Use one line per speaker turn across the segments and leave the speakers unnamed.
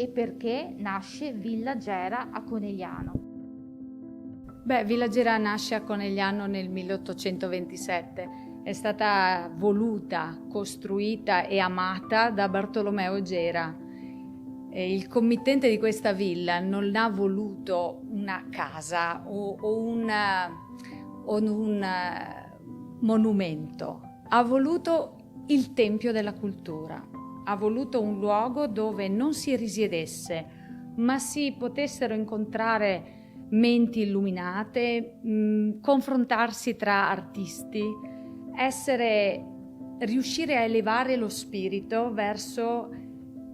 e perché nasce Villa Gera a Conegliano.
Villa Gera nasce a Conegliano nel 1827. È stata voluta, costruita e amata da Bartolomeo Gera. Il committente di questa villa non ha voluto una casa o un monumento, ha voluto il Tempio della Cultura, ha voluto un luogo dove non si risiedesse, ma si potessero incontrare menti illuminate, confrontarsi tra artisti, riuscire a elevare lo spirito verso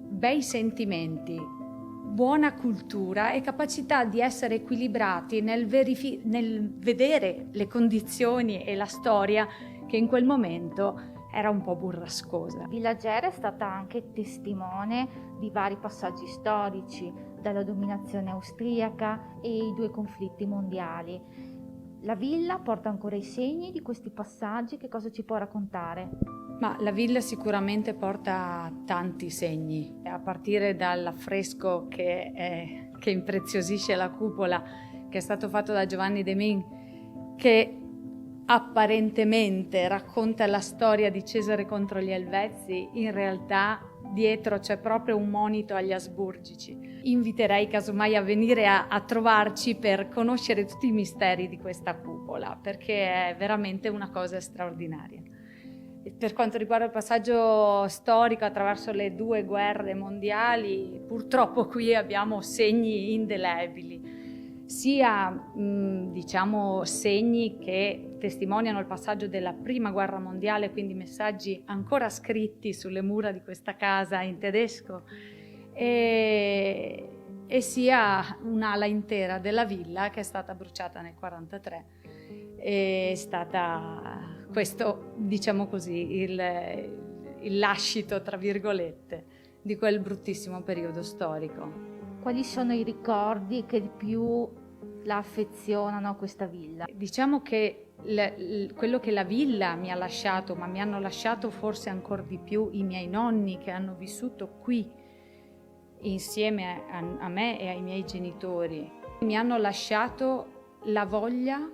bei sentimenti, buona cultura e capacità di essere equilibrati nel vedere le condizioni e la storia che in quel momento era un po' burrascosa.
Villa Gera è stata anche testimone di vari passaggi storici, dalla dominazione austriaca e i 2 conflitti mondiali. La villa porta ancora i segni di questi passaggi, che cosa ci può raccontare?
Ma la villa sicuramente porta tanti segni, a partire dall'affresco che impreziosisce la cupola, che è stato fatto da Giovanni de Min, che apparentemente racconta la storia di Cesare contro gli Elvezi. In realtà dietro c'è proprio un monito agli asburgici. Inviterei casomai a venire a trovarci per conoscere tutti i misteri di questa cupola, perché è veramente una cosa straordinaria. Per quanto riguarda il passaggio storico attraverso le 2 guerre mondiali, purtroppo qui abbiamo segni indelebili, sia segni che testimoniano il passaggio della Prima Guerra Mondiale, quindi messaggi ancora scritti sulle mura di questa casa in tedesco, e sia un'ala intera della villa che è stata bruciata nel 1943. È stata questo, diciamo così, il lascito, tra virgolette, di quel bruttissimo periodo storico.
Quali sono i ricordi che di più la affezionano a questa villa?
Diciamo che quello che la villa mi ha lasciato, ma mi hanno lasciato forse ancora di più i miei nonni, che hanno vissuto qui insieme a me e ai miei genitori, mi hanno lasciato la voglia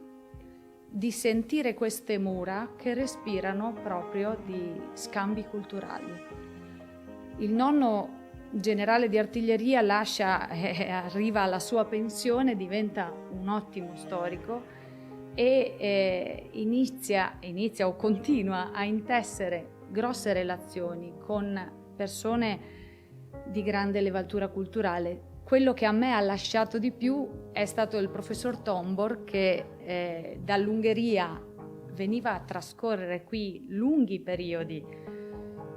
di sentire queste mura che respirano proprio di scambi culturali. Il nonno generale di artiglieria arriva alla sua pensione, diventa un ottimo storico e inizia o continua a intessere grosse relazioni con persone di grande levatura culturale. Quello che a me ha lasciato di più è stato il professor Tombor, che dall'Ungheria veniva a trascorrere qui lunghi periodi,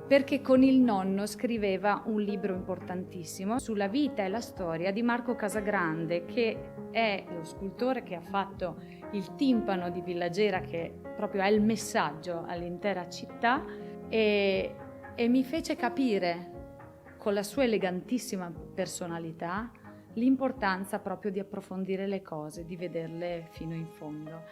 perché con il nonno scriveva un libro importantissimo sulla vita e la storia di Marco Casagrande, che è lo scultore che ha fatto il timpano di Villa Gera, che proprio è il messaggio all'intera città, e mi fece capire, con la sua elegantissima personalità, l'importanza proprio di approfondire le cose, di vederle fino in fondo.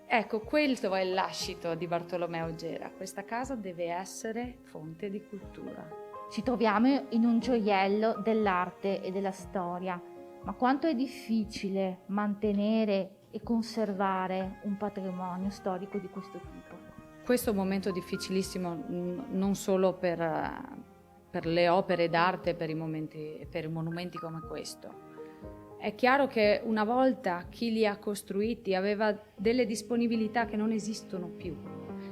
Ecco, questo è il lascito di Bartolomeo Gera. Questa casa deve essere fonte di cultura.
Ci troviamo in un gioiello dell'arte e della storia, ma quanto è difficile mantenere e conservare un patrimonio storico di questo tipo?
Questo è un momento difficilissimo, non solo per le opere d'arte, per i monumenti come questo. È chiaro che una volta chi li ha costruiti aveva delle disponibilità che non esistono più,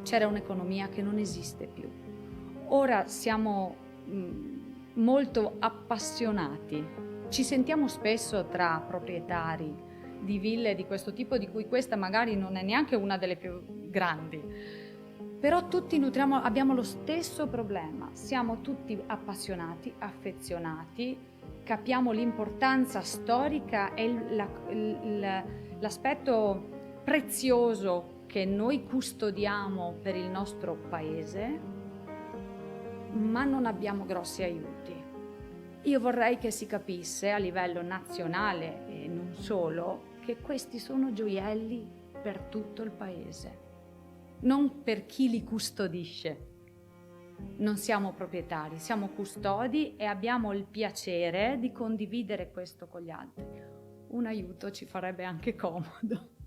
c'era un'economia che non esiste più. Ora siamo molto appassionati, ci sentiamo spesso tra proprietari di ville di questo tipo, di cui questa magari non è neanche una delle più grandi, però tutti abbiamo lo stesso problema, siamo tutti appassionati, affezionati, capiamo l'importanza storica e l'aspetto prezioso che noi custodiamo per il nostro paese, ma non abbiamo grossi aiuti. Io vorrei che si capisse a livello nazionale e non solo che questi sono gioielli per tutto il paese, non per chi li custodisce. non siamo proprietari, siamo custodi e abbiamo il piacere di condividere questo con gli altri. Un aiuto ci farebbe anche comodo.